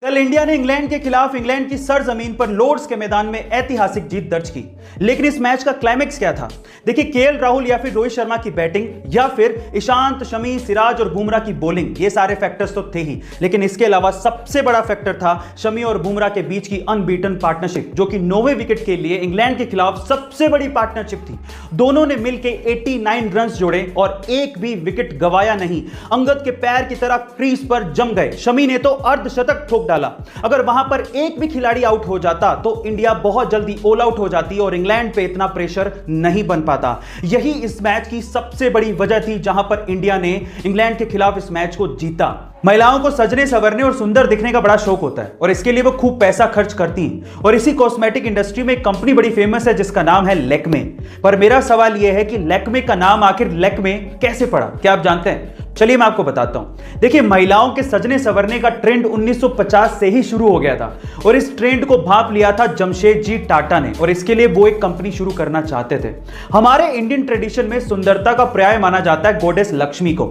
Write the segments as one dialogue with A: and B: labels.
A: कल इंडिया ने इंग्लैंड के खिलाफ इंग्लैंड की सरजमीन पर लॉर्ड्स के मैदान में ऐतिहासिक जीत दर्ज की। लेकिन इस मैच का क्लाइमैक्स क्या था? देखिए, केएल राहुल या फिर रोहित शर्मा की बैटिंग या फिर ईशांत, शमी, सिराज और बुमराह की बॉलिंग, ये सारे फैक्टर्स तो थे ही, लेकिन इसके अलावा सबसे बड़ा फैक्टर था शमी और बुमराह के बीच की अनबीटन पार्टनरशिप, जो कि 9वें विकेट के लिए इंग्लैंड के खिलाफ सबसे बड़ी पार्टनरशिप थी। दोनों ने मिलकर 89 रन जोड़े और एक भी विकेट गवाया नहीं। अंगद के पैर की तरह क्रीज पर जम गए। शमी ने तो अर्धशतक ठोक डाला। अगर वहां पर एक भी खिलाड़ी आउट हो जाता तो इंडिया बहुत जल्दी ऑल आउट हो जाती और इंग्लैंड पे इतना प्रेशर नहीं बन पाता। यही इस मैच की सबसे बड़ी वजह थी जहां पर इंडिया ने इंग्लैंड के खिलाफ इस मैच को जीता। महिलाओं को सजने संवरने और सुंदर दिखने का बड़ा शौक होता है और इसके लिए वो खूब पैसा खर्च करती हैं। और इसी कॉस्मेटिक इंडस्ट्री में एक कंपनी बड़ी फेमस है जिसका नाम है लैक्मे। पर मेरा सवाल यह है कि लैक्मे का नाम आखिर लैक्मे कैसे पड़ा? क्या आप जानते हैं? चलिए मैं आपको बताता हूं। देखिए, महिलाओं के सजने संवरने का ट्रेंड 1950 से ही शुरू हो गया था और इस ट्रेंड को भांप लिया था जमशेदजी टाटा ने, और इसके लिए वो एक कंपनी शुरू करना चाहते थे। हमारे इंडियन ट्रेडिशन में सुंदरता का पर्याय माना जाता है गॉडेस लक्ष्मी को,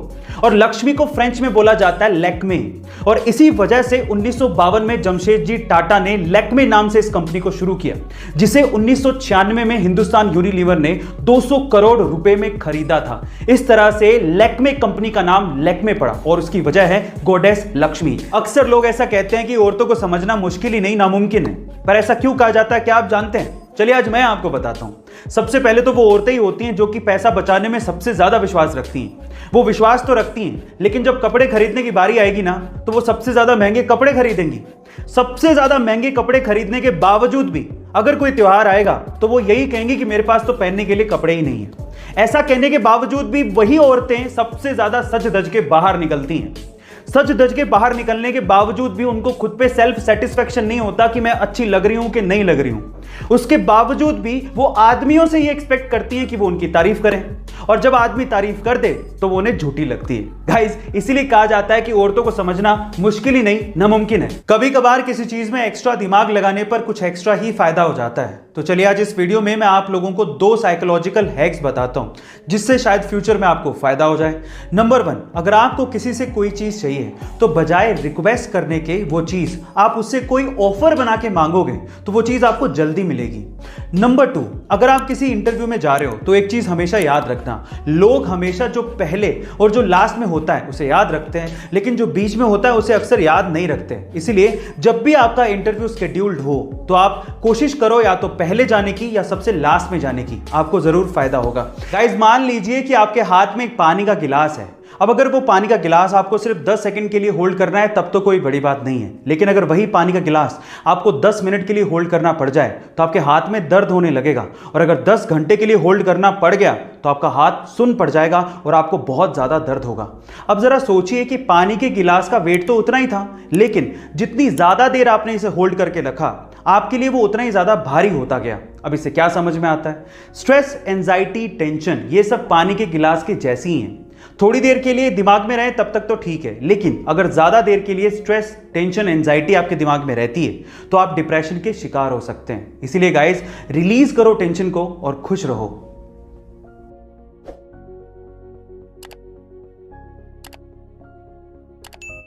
A: और लक्ष्मी को फ्रेंच में बोला जाता है लैक्मे। और इसी वजह से 1952 में जमशेदजी टाटा ने लैक्मे नाम से इस कंपनी को शुरू किया, जिसे 1996 में हिंदुस्तान यूनिलीवर ने 200 करोड़ रुपए में खरीदा था। इस तरह से लैक्मे कंपनी का नाम लैक्मे पड़ा और उसकी वजह है गॉडेस लक्ष्मी। अक्सर लोग ऐसा कहते हैं कि औरतों को समझना मुश्किल ही नहीं, नामुमकिन है। पर ऐसा क्यों कहा जाता है, क्या आप जानते हैं? चलिए आज मैं आपको बताता हूं। सबसे पहले तो वो औरतें ही होती हैं जो कि पैसा बचाने में सबसे ज्यादा विश्वास रखती हैं। वो विश्वास तो रखती हैं, लेकिन जब कपड़े खरीदने की बारी आएगी ना, तो वो सबसे ज्यादा महंगे कपड़े खरीदेंगी। सबसे ज्यादा महंगे कपड़े खरीदने के बावजूद भी अगर कोई त्योहार आएगा तो वो यही कहेंगी कि मेरे पास तो पहनने के लिए कपड़े ही नहीं है। ऐसा कहने के बावजूद भी वही औरतें सबसे ज्यादा सज धज के बाहर निकलती हैं। सज धज के बाहर निकलने के बावजूद भी उनको खुद पे सेल्फ सेटिस्फेक्शन नहीं होता कि मैं अच्छी लग रही हूं कि नहीं लग रही हूं। उसके बावजूद भी वो आदमियों से ये एक्सपेक्ट करती हैं कि वो उनकी तारीफ करें, और जब आदमी तारीफ कर दे तो वो उन्हें झूठी लगती है। गाइस, इसीलिए कहा जाता है कि औरतों को समझना मुश्किल ही नहीं, नामुमकिन है। कभी कभार किसी चीज में एक्स्ट्रा दिमाग लगाने पर कुछ एक्स्ट्रा ही फायदा हो जाता है। तो चलिए आज इस वीडियो में मैं आप लोगों को 2 साइकोलॉजिकल हैक्स बताता हूं जिससे शायद फ्यूचर में आपको फायदा हो जाए। नंबर 1, अगर आपको किसी से कोई चीज चाहिए तो बजाय रिक्वेस्ट करने के वो चीज आप उससे कोई ऑफर बना के मांगोगे तो वो चीज आपको जल्दी मिलेगी। नंबर 2, अगर आप किसी इंटरव्यू में जा रहे हो तो एक चीज हमेशा याद रखना, लोग हमेशा जो पहले और जो लास्ट में होता है उसे याद रखते हैं, लेकिन जो बीच में होता है उसे अक्सर याद नहीं रखते। इसलिए जब भी आपका इंटरव्यू शेड्यूल्ड हो तो आप कोशिश करो या तो पहले जाने की या सबसे लास्ट में जाने की, आपको जरूर फायदा होगा। गाइस, मान लीजिए कि आपके हाथ में एक पानी का गिलास है। अब अगर वो पानी का गिलास आपको सिर्फ 10 सेकंड के लिए होल्ड करना है तब तो कोई बड़ी बात नहीं है, लेकिन अगर वही पानी का गिलास आपको 10 मिनट के लिए होल्ड करना पड़ जाए तो आपके हाथ में दर्द होने लगेगा, और अगर 10 घंटे के लिए होल्ड करना पड़ गया तो आपका हाथ सुन्न पड़ जाएगा और आपको बहुत ज्यादा दर्द होगा। अब जरा सोचिए कि पानी के गिलास का वेट तो उतना ही था, लेकिन जितनी ज्यादा देर आपने इसे होल्ड करके रखा आपके लिए वो उतना ही ज्यादा भारी होता गया। अब इससे क्या समझ में आता है? स्ट्रेस, एंजाइटी, टेंशन, ये सब पानी के गिलास के जैसी ही हैं। थोड़ी देर के लिए दिमाग में रहे तब तक तो ठीक है, लेकिन अगर ज्यादा देर के लिए स्ट्रेस, टेंशन, एंजाइटी आपके दिमाग में रहती है तो आप डिप्रेशन के शिकार हो सकते हैं। इसीलिए गाइस, रिलीज करो टेंशन को और खुश रहो।